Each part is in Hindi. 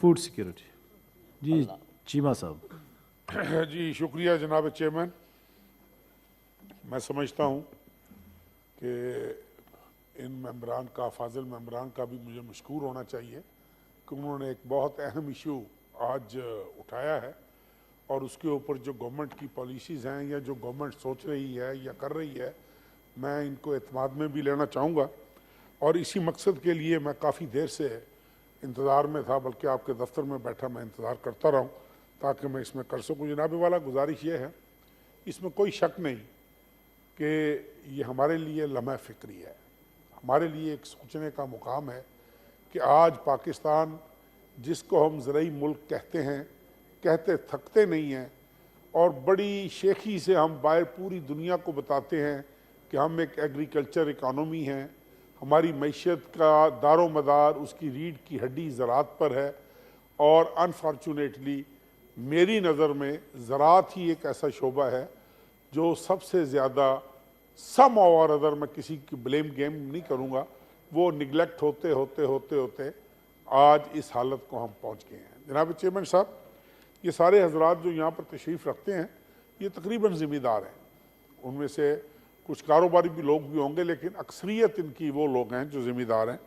Food security. जी चीमा साहब। जी शुक्रिया जनाब चेयरमैन। मैं समझता हूँ कि इन मेंबरान का, फाजिल मेंबरान का भी मुझे मशकूर होना चाहिए कि उन्होंने एक बहुत अहम इशू आज उठाया है और उसके ऊपर जो गवर्नमेंट की पॉलिसीज़ हैं या जो गवर्नमेंट सोच रही है या कर रही है, मैं इनको एतमाद में भी लेना चाहूँगा। और इसी मकसद के लिए मैं काफ़ी देर से इंतज़ार में था, बल्कि आपके दफ्तर में बैठा मैं इंतज़ार करता रहूँ ताकि मैं इसमें कर सकूँ। जनाब वाला गुजारिश ये है, इसमें कोई शक नहीं कि ये हमारे लिए लम्हा फ़िक्री है, हमारे लिए एक सोचने का मुकाम है कि आज पाकिस्तान, जिसको हम ज़रई मुल्क कहते हैं, कहते थकते नहीं हैं और बड़ी शेखी से हम बाहर पूरी दुनिया को बताते हैं कि हम एक एग्रीकल्चर इकानमी हैं, हमारी मैशियत का दारो मदार, उसकी रीढ़ की हड्डी ज़राअत पर है। और अनफॉर्चुनेटली मेरी नज़र में ज़राअत ही एक ऐसा शोबा है जो सबसे ज़्यादा सम और अदर, मैं किसी की ब्लेम गेम नहीं करूँगा, वो निगलेक्ट होते होते होते होते आज इस हालत को हम पहुँच गए हैं। जनाब चेयरमैन साहब, ये सारे हजरात जो यहाँ पर तशरीफ़ रखते हैं ये तकरीबन ज़िम्मेदार हैं, उनमें से कुछ कारोबारी भी लोग भी होंगे, लेकिन अक्सरियत इनकी वो लोग हैं जो ज़िम्मेदार हैं।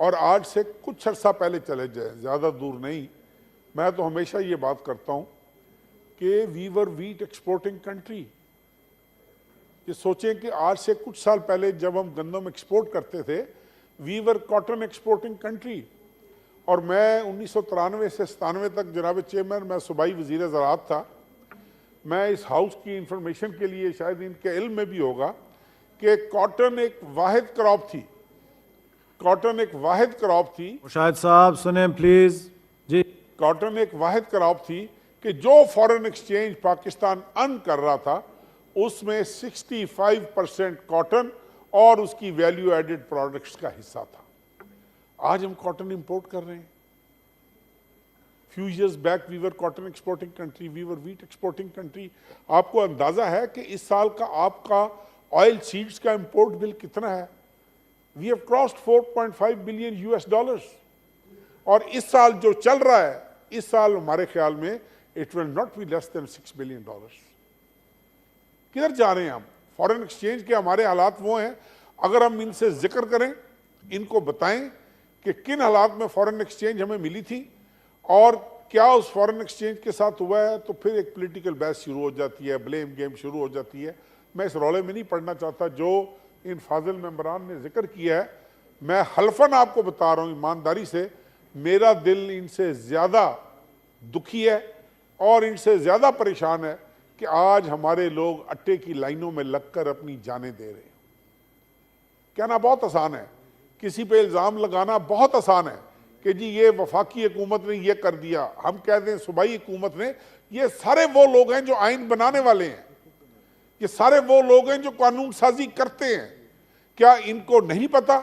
और आज से कुछ अर्सा पहले चले जाए, ज़्यादा दूर नहीं, मैं तो हमेशा ये बात करता हूँ कि we were wheat exporting country. ये सोचें कि आज से कुछ साल पहले जब हम गंदम एक्सपोर्ट करते थे, we were cotton exporting country. और मैं 1993 से 97 तक जनाब चेयरमैन, मैं सूबाई वज़ीर ज़राअत था। मैं इस हाउस की इंफॉर्मेशन के लिए, शायद इनके इल्म में भी होगा कि कॉटन एक वाहिद क्रॉप थी, कॉटन एक वाहिद क्रॉप थी, शाहिद साहब सुने प्लीज जी। कॉटन एक वाहिद क्रॉप थी कि जो फॉरेन एक्सचेंज पाकिस्तान अर्न कर रहा था उसमें 65% कॉटन और उसकी वैल्यू एडेड प्रोडक्ट्स का हिस्सा था। आज हम कॉटन इंपोर्ट कर रहे हैं। Few years back we were cotton exporting country, we were wheat exporting country. आपको अंदाजा है कि इस साल का आपका ऑयल सीड्स का इंपोर्ट बिल कितना है? We have crossed 4.5 billion US dollars. और इस साल जो चल रहा है, इस साल हमारे ख्याल में it will not be less than 6 billion dollars. किधर जा रहे हैं हम? फॉरेन एक्सचेंज के हमारे हालात वो हैं, अगर हम इनसे जिक्र करें, इनको बताएं कि किन हालात में फॉरेन एक्सचेंज हमें मिली थी और क्या उस फॉरेन एक्सचेंज के साथ हुआ है, तो फिर एक पॉलिटिकल बहस शुरू हो जाती है, ब्लेम गेम शुरू हो जाती है। मैं इस रौले में नहीं पढ़ना चाहता जो इन फाजिल मेंबरान ने जिक्र किया है। मैं हल्फन आपको बता रहा हूँ ईमानदारी से, मेरा दिल इनसे ज़्यादा दुखी है और इनसे ज़्यादा परेशान है कि आज हमारे लोग अट्टे की लाइनों में लगकर अपनी जानें दे रहे हैं। कहना बहुत आसान है, किसी पे इल्ज़ाम लगाना बहुत आसान है कि जी ये वफाकी हुकूमत ने ये कर दिया, हम कह दें सूबाई हुकूमत ने। ये सारे वो लोग हैं जो आइन बनाने वाले हैं, ये सारे वो लोग हैं जो कानून साजी करते हैं। क्या इनको नहीं पता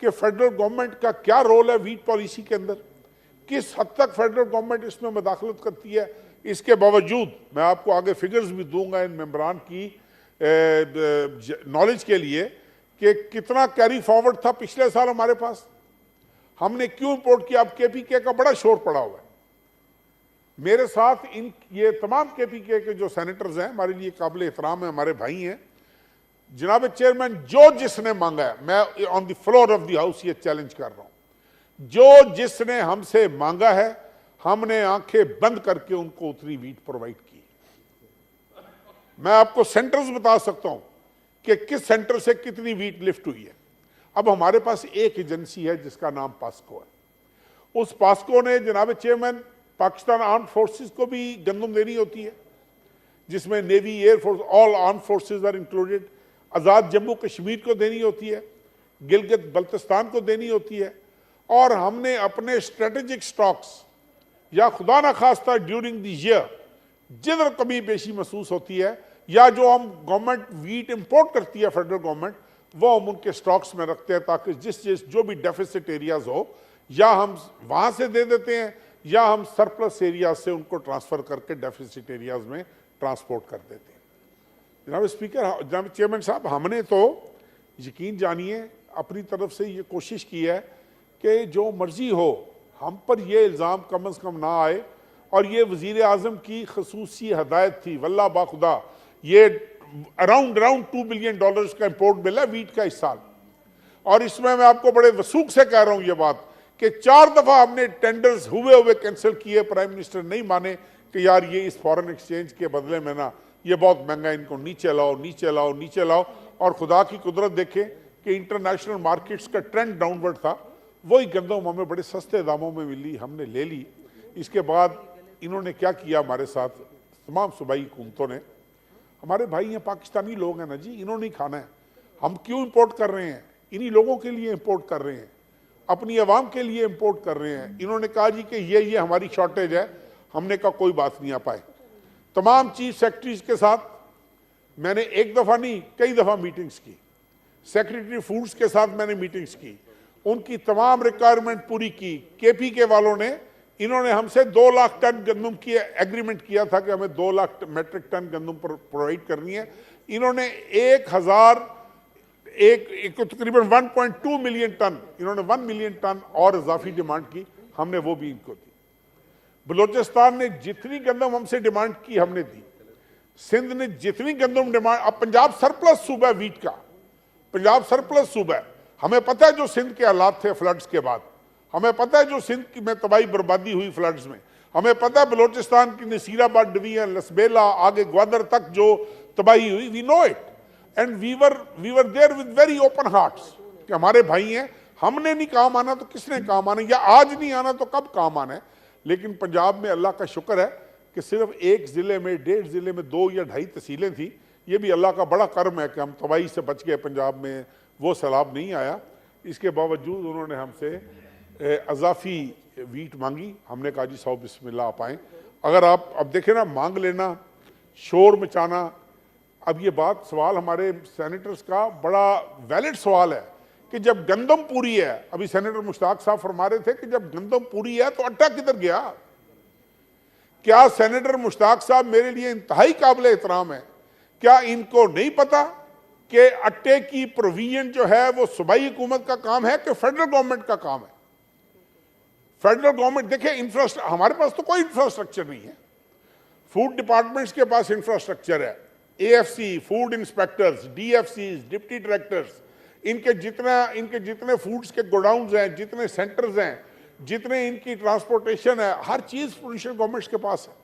कि फेडरल गवर्नमेंट का क्या रोल है वीट पॉलिसी के अंदर, किस हद तक फेडरल गवर्नमेंट इसमें मदाखलत करती है? इसके बावजूद मैं आपको आगे फिगर्स भी दूंगा इन मेंबरान की नॉलेज के लिए कि कितना कैरी फॉरवर्ड था पिछले साल हमारे पास, हमने क्यों इंपोर्ट किया। अब केपीके का बड़ा शोर पड़ा हुआ है। मेरे साथ इन ये तमाम केपीके के जो सेनेटर्स हैं, हमारे लिए काबिल एहतराम है, हमारे भाई हैं। जनाब चेयरमैन, जो जिसने मांगा है, मैं on the floor of the house ये चैलेंज कर रहा हूं, जो जिसने हमसे मांगा है, हमने आंखें बंद करके उनको उतनी वीट प्रोवाइड की। मैं आपको सेंटर्स बता सकता हूं कि किस सेंटर से कितनी वीट लिफ्ट हुई है। अब हमारे पास एक एजेंसी है जिसका नाम पास्को है। उस पास्को ने जनाब चेयरमैन पाकिस्तान आर्म्ड फोर्सेस को भी गंदम देनी होती है, जिसमें navy, air force, all armed forces are included. Azad Jammu Kashmir को देनी होती है, गिलगित बल्तिस्तान को देनी होती है। और हमने अपने स्ट्रेटेजिक स्टॉक्स या खुदा ना खास्ता ड्यूरिंग द ईयर जिधर कमी पेशी महसूस होती है या जो हम गवर्नमेंट वीट इंपोर्ट करती है फेडरल गवर्नमेंट, वो हम उनके स्टॉक्स में रखते हैं ताकि जिस जो भी डेफिसिट एरियाज हो या हम वहां से दे देते हैं या हम सरप्लस एरियाज से उनको ट्रांसफर करके डेफिसिट एरियाज में ट्रांसपोर्ट कर देते हैं। जनाब स्पीकर, जनाब चेयरमैन साहब, हमने तो यकीन जानिए अपनी तरफ से ये कोशिश की है कि जो मर्जी हो हम पर ये इल्ज़ाम कम अज़ कम ना आए, और ये वज़ीर आज़म की खसूसी हदायत थी, वल्लाह बाखुदा ये अराउंड $2 बिलियन का इंपोर्ट मिला वीट का इस साल। और इसमें मैं आपको बड़े वसूख से कह रहा हूं ये बात कि 4 दफा हमने टेंडर्स हुए कैंसिल किए, प्राइम मिनिस्टर नहीं माने कि यार ये इस फॉरेन एक्सचेंज के बदले में ना ये बहुत महंगा, इनको नीचे लाओ नीचे लाओ नीचे लाओ। और खुदा की कुदरत देखें कि इंटरनेशनल मार्केट्स का ट्रेंड डाउनवर्ड था, वही गंदम हमें बड़े सस्ते दामों में मिली, हमने ले ली। इसके बाद इन्होंने क्या किया हमारे साथ, तमाम सूबाई हुकूमतों ने, हमारे भाई हैं पाकिस्तानी लोग हैं ना जी, इन्होंने खाना है, हम क्यों इंपोर्ट कर रहे हैं, इन्हीं लोगों के लिए इंपोर्ट कर रहे हैं, अपनी आवाम के लिए इंपोर्ट कर रहे हैं। इन्होंने कहा जी कि ये हमारी शॉर्टेज है, हमने कहा कोई बात नहीं आ पाए। तमाम चीफ सेक्रेटरीज के साथ मैंने एक दफा नहीं कई दफा मीटिंग्स की, सेक्रेटरी फूड्स के साथ मैंने मीटिंग्स की, उनकी तमाम रिक्वायरमेंट पूरी की। केपी के वालों ने, इन्होंने हमसे 2 लाख टन गंदम की एग्रीमेंट किया था कि हमें 2 लाख मेट्रिक टन गंदम प्रोवाइड करनी है। इन्होंने तकरीबन 1.2 मिलियन टन, इन्होंने 1 मिलियन टन और इजाफी डिमांड की, हमने वो भी इनको दी। बलूचिस्तान ने जितनी गंदम हमसे डिमांड की हमने दी, सिंध ने जितनी गंदम डिमांड, अब पंजाब सरप्लस सूबा है वीट का, पंजाब सरप्लस सूबा है। हमें पता है जो सिंध के हालात थे फ्लड्स के बाद, हमें पता है जो सिंध की में तबाही बर्बादी हुई फ्लड्स में, हमें पता है बलूचिस्तान की नसीराबाद डिवीजन, लसबेला, आगे ग्वादर तक जो तबाही हुई, we know it and we were there with very open hearts कि हमारे भाई हैं, हमने नहीं काम आना तो किसने काम आना, या आज नहीं आना तो कब काम आना है। लेकिन पंजाब में अल्लाह का शुक्र है कि सिर्फ एक ज़िले में, 1.5 ज़िले में 2 या 2.5 तहसीलें थी, ये भी अल्लाह का बड़ा करम है कि हम तबाही से बच गए, पंजाब में वो सैलाब नहीं आया। इसके बावजूद उन्होंने हमसे अजाफी वीट मांगी, हमने कहा जी 100 बिस्मिल्लाह आप आएँ। अगर आप अब देखें ना, मांग लेना, शोर मचाना, अब ये बात सवाल हमारे सेनेटर्स का बड़ा वैलिड सवाल है कि जब गंदम पूरी है, अभी सेनेटर मुश्ताक साहब फरमा रहे थे कि जब गंदम पूरी है तो आटा किधर गया। क्या सेनेटर मुश्ताक साहब मेरे लिए इंतहाई काबिल एहतराम है, क्या इनको नहीं पता कि आटे की प्रोविजन जो है वो सूबाई हुकूमत का काम है कि फेडरल गवर्नमेंट का काम है। फेडरल गवर्नमेंट देखे इंफ्रास्ट्रक्चर, हमारे पास तो कोई इंफ्रास्ट्रक्चर नहीं है, फूड डिपार्टमेंट्स के पास इंफ्रास्ट्रक्चर है, AFC, food inspectors, DFC, deputy directors, इनके जितने फूड्स के गोडाउन्स हैं, जितने सेंटर्स हैं, जितने इनकी ट्रांसपोर्टेशन है, हर चीज प्रोविंशियल गवर्नमेंट्स के पास है।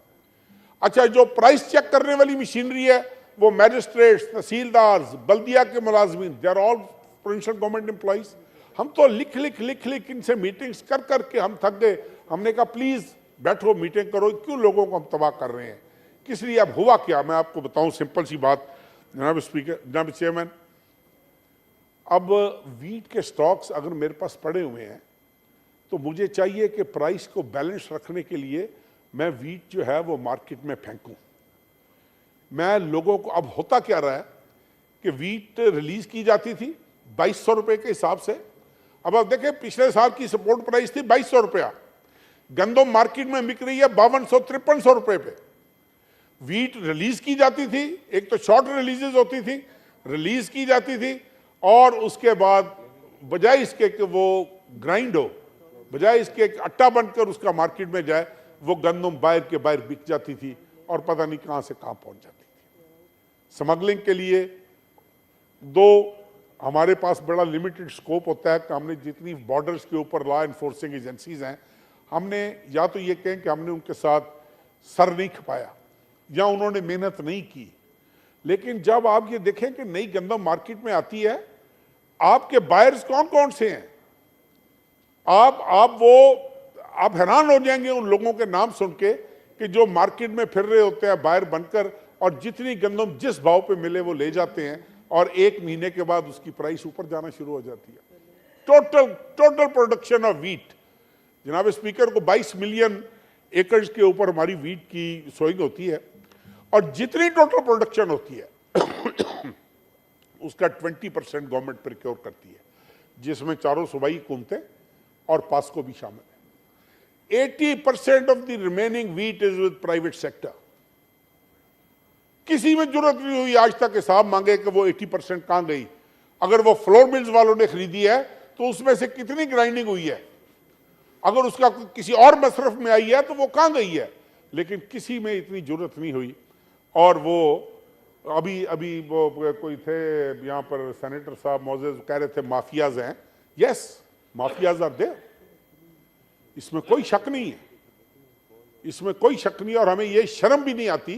अच्छा, जो प्राइस चेक करने वाली मशीनरी है वो मैजिस्ट्रेट्स, तहसीलदार्स, बल्दिया के मुलाजमीन, they are all provincial government employees. हम तो लिख लिख इनसे मीटिंग्स कर करके हम थक गए। हमने कहा प्लीज बैठो, मीटिंग करो, क्यों लोगों को हम तबाह कर रहे हैं, किस लिए। अब हुआ क्या, मैं आपको बताऊं, सिंपल सी बात जनाब स्पीकर, जनाब चेयरमैन। अब वीट के स्टॉक्स अगर मेरे पास पड़े हुए हैं तो मुझे चाहिए कि प्राइस को बैलेंस रखने के लिए मैं वीट जो है वो मार्केट में फेंकूं। मैं लोगों को, अब होता क्या रहा है कि वीट रिलीज की जाती थी 2200 रुपए के हिसाब से। अब आप देखें, पिछले साल की सपोर्ट प्राइस थी 2200 रुपया, गंदम मार्केट में बिक रही है 5200-5300 रुपए पे। वीट रिलीज की जाती थी, एक तो शॉर्ट रिलीजेस होती थी, रिलीज की जाती थी, और उसके बाद बजाय इसके कि वो ग्राइंड हो, बजाय इसके आटा बनकर उसका मार्केट में जाए, वो गंदम बाहर के बाहर बिक जाती थी और पता नहीं कहां से कहां पहुंच जाती थी। स्मगलिंग के लिए दो हमारे पास बड़ा लिमिटेड स्कोप होता है कि हमने जितनी बॉर्डर्स के ऊपर लॉ एनफोर्सिंग एजेंसीज हैं, हमने या तो ये कहें कि हमने उनके साथ सर नहीं खपाया या उन्होंने मेहनत नहीं की। लेकिन जब आप ये देखें कि नई गंदम मार्केट में आती है, आपके बायर्स कौन कौन से हैं, आप हैरान हो जाएंगे उन लोगों के नाम सुन के कि जो मार्केट में फिर रहे होते हैं बायर बनकर, और जितनी गंदम जिस भाव पे मिले वो ले जाते हैं, और 1 महीने के बाद उसकी प्राइस ऊपर जाना शुरू हो जाती है। टोटल प्रोडक्शन ऑफ वीट, जनाब स्पीकर, को 22 मिलियन एकर्स के ऊपर हमारी वीट की सोइंग होती है, और जितनी टोटल प्रोडक्शन होती है उसका 20% गवर्नमेंट प्रोक्योर करती है, जिसमें चारों सूबाई हुकूमतें और पास्को भी शामिल है। 80% of the remaining wheat is with private sector. किसी में जरूरत नहीं हुई आज तक हिसाब मांगे कि वो 80% कहां गई। अगर वो फ्लोर मिल्स वालों ने खरीदी है तो उसमें से कितनी ग्राइंडिंग हुई है, अगर उसका किसी और मसरफ में आई है तो वो कहां गई है, लेकिन किसी में इतनी जरूरत नहीं हुई। और वो अभी अभी वो कोई थे यहाँ पर सेनेटर साहब मोजेज कह रहे थे माफियाज हैं। यस, माफियाज आर देयर, इसमें कोई शक नहीं है, इसमें कोई शक नहीं। और हमें ये शर्म भी नहीं आती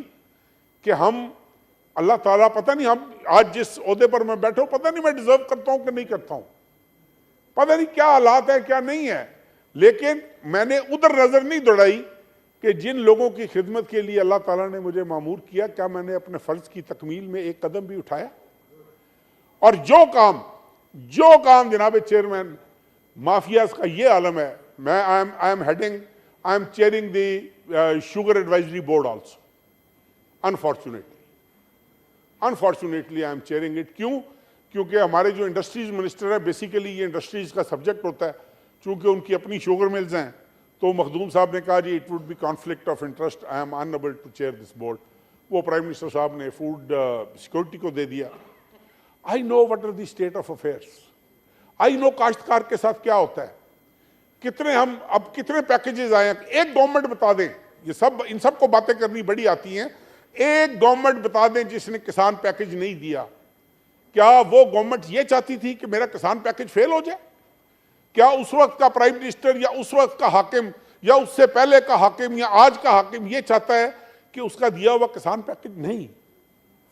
कि हम अल्लाह ताला, पता नहीं हम आज जिस ओहदे पर मैं बैठा हूं, पता नहीं मैं डिजर्व करता हूं कि नहीं करता हूं, पता नहीं क्या हालात है क्या नहीं है, लेकिन मैंने उधर नजर नहीं दौड़ाई कि जिन लोगों की खिदमत के लिए अल्लाह ताला ने मुझे मामूर किया, क्या मैंने अपने फर्ज की तकमील में एक कदम भी उठाया। और जो काम जनाब चेयरमैन माफियाज का ये आलम है, मैं I am chairing the sugar advisory board also, unfortunately I am chairing it. क्यों? क्योंकि हमारे जो इंडस्ट्रीज मिनिस्टर है, बेसिकली ये इंडस्ट्रीज का सब्जेक्ट होता है, चूंकि उनकी अपनी शुगर मिल्स हैं, तो मखदूम साहब ने कहा जी it would be conflict of interest, I am unable to chair this board. वो प्राइम मिनिस्टर साहब ने फूड सिक्योरिटी को दे दिया। I know what are the state of affairs, I know काश्तकार के साथ क्या होता है, कितने हम अब कितने पैकेजेस आए हैं। एक गवर्नमेंट बता दें, ये सब इन सबको बातें करनी बड़ी आती हैं, एक गवर्नमेंट बता दें जिसने किसान पैकेज नहीं दिया। क्या वो गवर्नमेंट ये चाहती थी कि मेरा किसान पैकेज फेल हो जाए? क्या उस वक्त का प्राइम मिनिस्टर या उस वक्त का हाकिम या उससे पहले का हाकिम या आज का हाकिम ये चाहता है कि उसका दिया हुआ किसान पैकेज नहीं?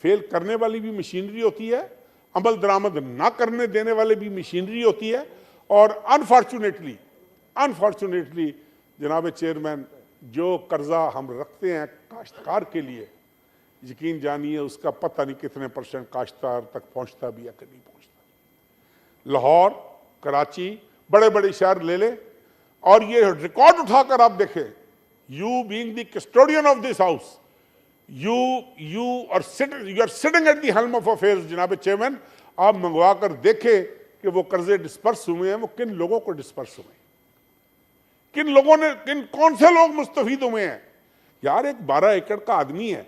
फेल करने वाली भी मशीनरी होती है, अमल दरामद ना करने देने वाले भी मशीनरी होती है। और अनफॉर्चुनेटली जनाब चेयरमैन, जो कर्जा हम रखते हैं काश्तकार के लिए, यकीन जानिए उसका पता नहीं कितने % काश्तकार तक पहुंचता भी या कि नहीं पहुंचता। लाहौर, कराची, बड़े बड़े शहर ले ले और ये रिकॉर्ड उठाकर आप देखें, you being the custodian of this house, you are sitting at the helm of affairs जनाब चेयरमैन, आप मंगवा कर देखें कि वो कर्जे डिस्पर्स हुए हैं, वो किन लोगों को डिस्पर्स हुए हैं, किन लोगों ने, कौन से लोग मुस्तफीद हुए हैं। यार एक 12 एकड़ का आदमी है,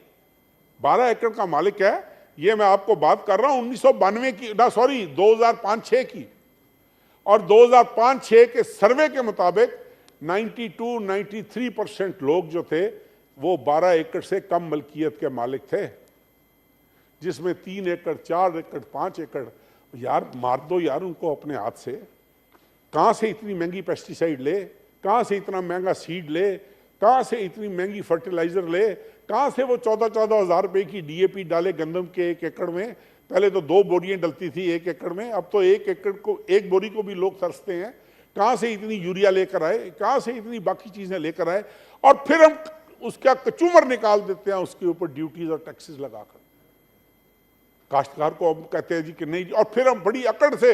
12 एकड़ का मालिक है। ये मैं आपको बात कर रहा हूं 1992 की, 2005-6 की, और 2005-6 के सर्वे के मुताबिक 92-93% लोग जो थे वो 12 एकड़ से कम मलकियत के मालिक थे, जिसमें 3 एकड़, 4 एकड़, 5 एकड़। यार मार दो यार उनको अपने हाथ से। कहां से इतनी महंगी पेस्टिसाइड ले, कहां से इतना महंगा सीड ले, कहां से इतनी महंगी फर्टिलाइजर ले, कहां से वो 14-14 हज़ार रुपए की DAP डाले गंदम के 1 एकड़ में। पहले तो 2 बोरियां डलती थी 1 एकड़ में, अब तो 1 एकड़ को 1 बोरी को भी लोग तरसते हैं। कहां से इतनी यूरिया लेकर आए, कहां से इतनी बाकी चीजें लेकर आए, और फिर हम उसका कचूमर निकाल देते हैं उसके ऊपर ड्यूटीज और टैक्सेस लगाकर। काश्तकार को हम कहते हैं जी कि नहीं, और फिर हम बड़ी अकड़ से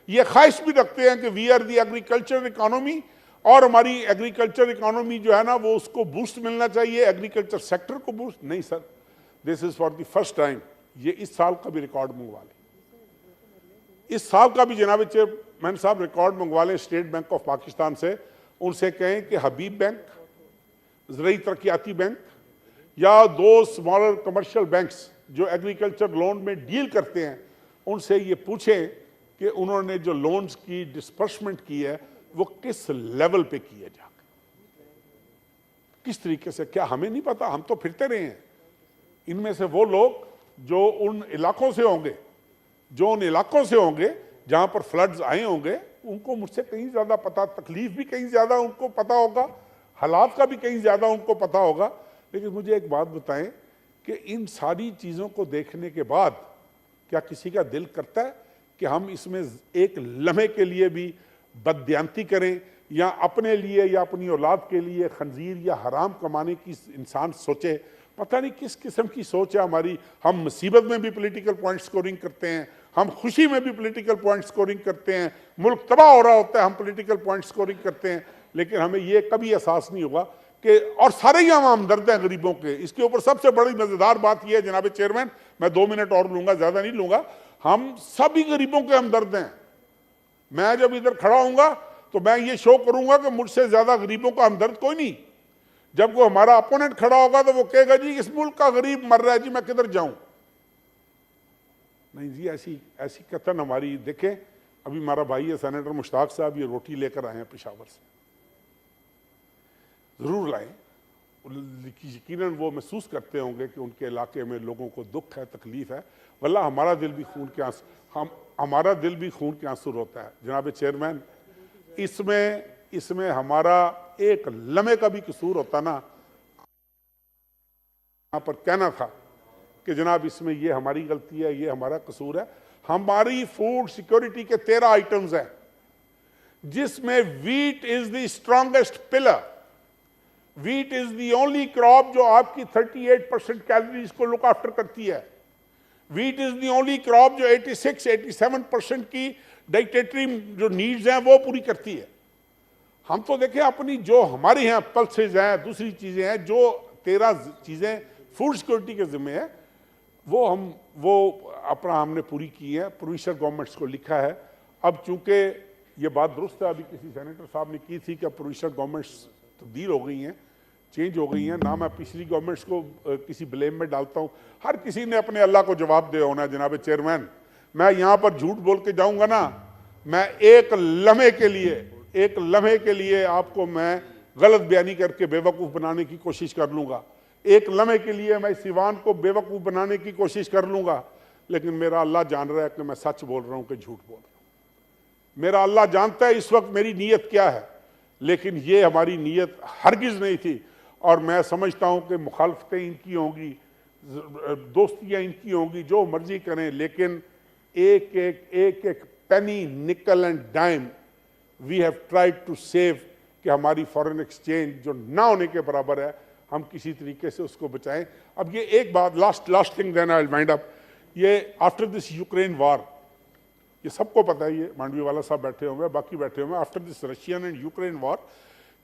ये ख्वाहिश भी रखते हैं कि we are the agriculture economy, और हमारी एग्रीकल्चर इकोनॉमी जो है ना वो उसको बूस्ट मिलना चाहिए, एग्रीकल्चर सेक्टर को बूस्ट। नहीं sir, this is for the first time. ये इस साल का भी रिकॉर्ड मंगवा लें, इस साल का भी जनाब चेयरमैन साहब रिकॉर्ड मंगवा लें स्टेट बैंक ऑफ पाकिस्तान से। उनसे कहें कि हबीब बैंक, ज़राई तरक्याती बैंक, या 2 स्मॉलर कमर्शियल बैंक्स जो एग्रीकल्चर लोन में डील करते हैं, उनसे ये पूछें कि उन्होंने जो लोन्स की डिस्पर्समेंट की है वो किस लेवल पे की है, जाकर किस तरीके से। क्या हमें नहीं पता? हम तो फिरते रहे हैं। इनमें से वो लोग जो उन इलाकों से होंगे जहां पर फ्लड्स आए होंगे, उनको मुझसे कहीं ज्यादा पता, तकलीफ भी कहीं ज्यादा उनको पता होगा, हालात का भी कहीं ज्यादा उनको पता होगा। लेकिन मुझे एक बात बताएं कि इन सारी चीजों को देखने के बाद क्या किसी का दिल करता है कि हम इसमें एक लम्हे के लिए भी बददियांती करें, या अपने लिए या अपनी औलाद के लिए खंजीर या हराम कमाने की इंसान सोचे? पता नहीं किस किस्म की सोच है हमारी। हम मुसीबत में भी पॉलिटिकल पॉइंट स्कोरिंग करते हैं, हम खुशी में भी पॉलिटिकल पॉइंट स्कोरिंग करते हैं, मुल्क तबाह हो रहा होता है हम पॉलिटिकल पॉइंट स्कोरिंग करते हैं, लेकिन हमें ये कभी एहसास नहीं होगा कि, और सारे ही हम हमदर्द हैं गरीबों के। इसके ऊपर सबसे बड़ी मजेदार बात यह है जनाब चेयरमैन, मैं 2 मिनट और लूंगा, ज्यादा नहीं लूंगा, हम सभी गरीबों के हमदर्द हैं। मैं जब इधर खड़ा होऊंगा तो मैं ये शो करूंगा कि मुझसे ज्यादा गरीबों का हमदर्द कोई नहीं। जब कोई हमारा अपोनेंट खड़ा होगा तो वो कहेगा जी इस मुल्क का गरीब मर रहा है जी, मैं किधर जाऊं। नहीं जी, ऐसी कथन हमारी। देखें, अभी हमारा भाई है सेनेटर मुश्ताक साहब, ये रोटी लेकर आए हैं पेशावर से, ज़रूर लाएं। यकीनन वो महसूस करते होंगे कि उनके इलाके में लोगों को दुख है, तकलीफ है। वल्ला हमारा दिल भी खून के आंसू हमारा दिल भी खून के आंसू रोता है। जनाब चेयरमैन, इसमें हमारा एक लम्हे का भी कसूर होता ना, यहाँ पर कहना था कि जनाब इसमें ये हमारी गलती है, ये हमारा कसूर है। हमारी फूड सिक्योरिटी के 13 आइटम्स हैं जिसमें wheat is the strongest pillar. Wheat is the only crop जो आपकी 38% कैलोरीज को लुक आफ्टर करती है। Wheat is the only crop जो 86-87% की डाइटेटरी जो नीड्स हैं वो पूरी करती है। हम तो देखें अपनी जो हमारे यहाँ पल्सेज हैं, दूसरी चीजें हैं, जो 13 चीजें फूड सिक्योरिटी के जिम्मे है, वो अपना हमने पूरी की है। प्रोविंशियल गवर्नमेंट्स को लिखा है। अब चूंकि ये बात दुरुस्त है, अभी किसी सेनेटर साहब ने की थी कि प्रोविंशियल गवर्नमेंट्स तब्दील हो गई हैं, चेंज हो गई हैं ना। मैं पिछली गवर्नमेंट्स को किसी ब्लेम में डालता हूँ, हर किसी ने अपने अल्लाह को जवाब दे होना है। जनाब चेयरमैन, मैं यहाँ पर झूठ बोल के जाऊँगा ना, मैं एक लम्हे के लिए आपको मैं गलत बयानी करके बेवकूफ़ बनाने की कोशिश कर लूँगा। एक लम्हे के लिए मैं सिवान को बेवकूफ़ बनाने की कोशिश कर लूँगा, लेकिन मेरा अल्लाह जान रहा है कि मैं सच बोल रहा हूँ कि झूठ बोल रहा हूँ। मेरा अल्लाह जानता है इस वक्त मेरी नीयत क्या है, लेकिन ये हमारी नीयत हरगिज़ नहीं थी। और मैं समझता हूँ कि मुखालफतें इनकी होंगी, दोस्तियाँ इनकी होंगी, जो मर्जी करें, लेकिन एक penny, nickel and dime we have tried to save कि हमारी फॉरेन एक्सचेंज जो ना होने के बराबर है, हम किसी तरीके से उसको बचाएं। अब ये एक बात, last thing, then I will wind up. ये आफ्टर दिस यूक्रेन वार, ये सबको पता है, ये मांडवी वाला साहब बैठे हुए हैं, बाकी बैठे हुए हैं, after this Russian and Ukraine war,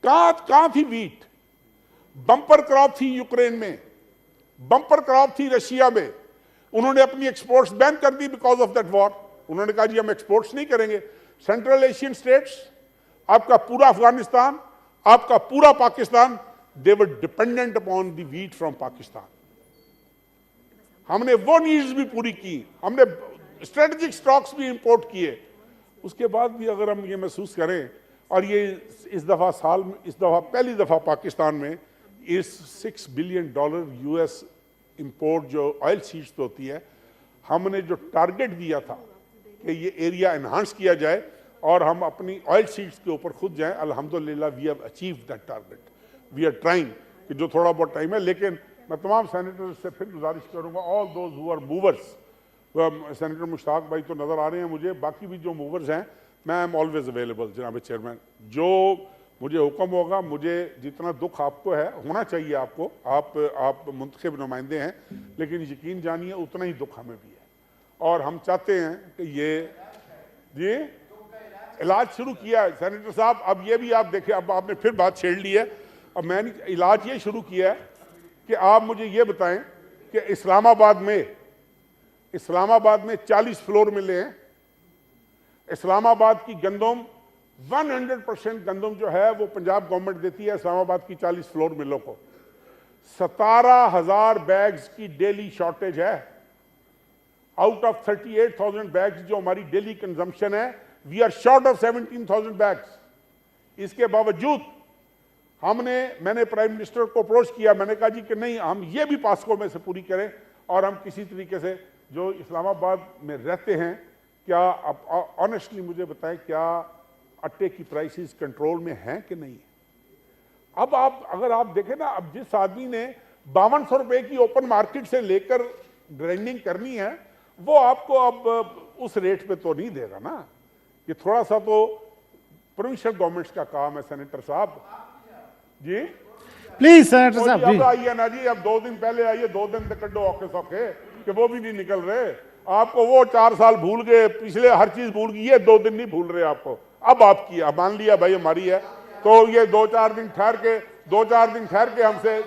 कहां थी वीट? बम्पर क्रॉप थी यूक्रेन में, बम्पर क्रॉप थी रशिया में। उन्होंने अपनी एक्सपोर्ट्स बैन कर दी बिकॉज ऑफ दैट वॉर। उन्होंने कहा जी हम एक्सपोर्ट्स नहीं करेंगे। सेंट्रल एशियन स्टेट्स, आपका पूरा अफगानिस्तान, आपका पूरा Pakistan, they were dependent upon the wheat from Pakistan. हमने वो नीड्स भी पूरी की, हमने स्ट्रेटेजिक स्टॉक्स भी इंपोर्ट किए। उसके बाद भी अगर हम ये महसूस करें, और ये इस दफा पहली दफा पाकिस्तान में इस $6 बिलियन US इंपोर्ट जो ऑयल सीड्स पे होती है, हमने जो टारगेट दिया था कि ये एरिया एनहांस किया जाए और हम अपनी ऑयल सीड्स के ऊपर खुद जाएं, अल्हम्दुलिल्लाह we have achieved that target. We are trying कि जो थोड़ा बहुत टाइम है, लेकिन मैं तमाम सेनेटर्स से फिर गुजारिश करूंगा, all those who are movers, senator Mushtaq भाई तो नज़र आ रहे हैं मुझे, बाकी भी जो मूवर्स हैं, मैं एम ऑलवेज अवेलेबल जनाब चेयरमैन। जो मुझे हुक्म होगा, मुझे जितना दुख आपको है, होना चाहिए आपको, आप मुंतखब नुमाइंदे हैं, लेकिन यकीन जानिए उतना ही दुख हमें भी है। और हम चाहते हैं कि ये इलाज शुरू किया है सेनेटर साहब। अब ये भी आप देखें, अब आपने फिर बात छेड़ ली है। अब मैंने इलाज ये शुरू किया है कि आप मुझे ये बताएं कि इस्लामाबाद में 40 फ्लोर मिले हैं। इस्लामाबाद की गंदम 100% गंदम जो है वो पंजाब गवर्नमेंट देती है इस्लामाबाद की 40 फ्लोर मिलों को। 17,000 बैग्स की डेली शॉर्टेज है। आउट ऑफ 38,000 बैग्स जो हमारी डेली कंजम्पशन है, we are short of 17,000 bags. इसके बावजूद मैंने प्राइम मिनिस्टर को अप्रोच किया, मैंने कहा जी कि नहीं, हम ये भी पास्को में से पूरी करें और हम किसी तरीके से जो इस्लामाबाद में रहते हैं, क्या आप ऑनेस्टली मुझे बताएं, क्या आटे की प्राइसेस कंट्रोल में हैं कि नहीं? अब अगर आप देखें ना, अब जिस आदमी ने 5200 रुपए की ओपन मार्केट से लेकर ग्राइंडिंग करनी है, वो आपको अब उस रेट पे तो नहीं देगा ना। ये थोड़ा सा तो प्रोविंशियल गवर्नमेंट्स का काम है। सेनेटर साहब जी प्लीज, सेनेटर साहब अब आइए ना जी, अब 2 दिन पहले आइए, 2 दिन तक कड्डो औखे सौखे कि वो भी नहीं निकल रहे। आपको वो 4 साल भूल गए, पिछले हर चीज भूल गई, ये 2 दिन नहीं भूल रहे आपको। अब आपकी, अब मान लिया भाई हमारी है, तो ये 2-4 दिन ठहर के हमसे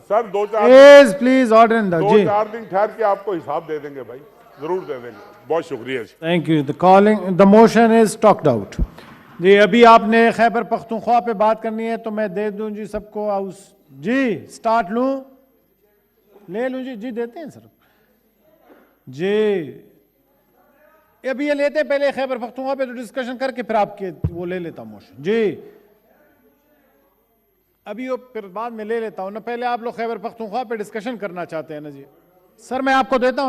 sir 2-4 please order in the जी 2-4 दिन ठहर के आपको हिसाब दे देंगे भाई, जरूर दे देंगे। बहुत शुक्रिया जी। Thank you. The motion is talked out. जी अभी आपने खैबर पख्तूनख्वा पे बात करनी है तो मैं दे दूं जी सबको। हाउस जी स्टार्ट लूं, ले लूं जी देते हैं सर जी। अभी ये लेते हैं, पहले खैबर पख्तूनख्वा पे तो डिस्कशन करके फिर आपके वो ले लेता हूं मोशन जी। अभी वो फिर बाद में ले लेता हूं ना, पहले आप लोग खैबर पख्तूनख्वा पे डिस्कशन करना चाहते हैं ना जी। सर मैं आपको देता हूं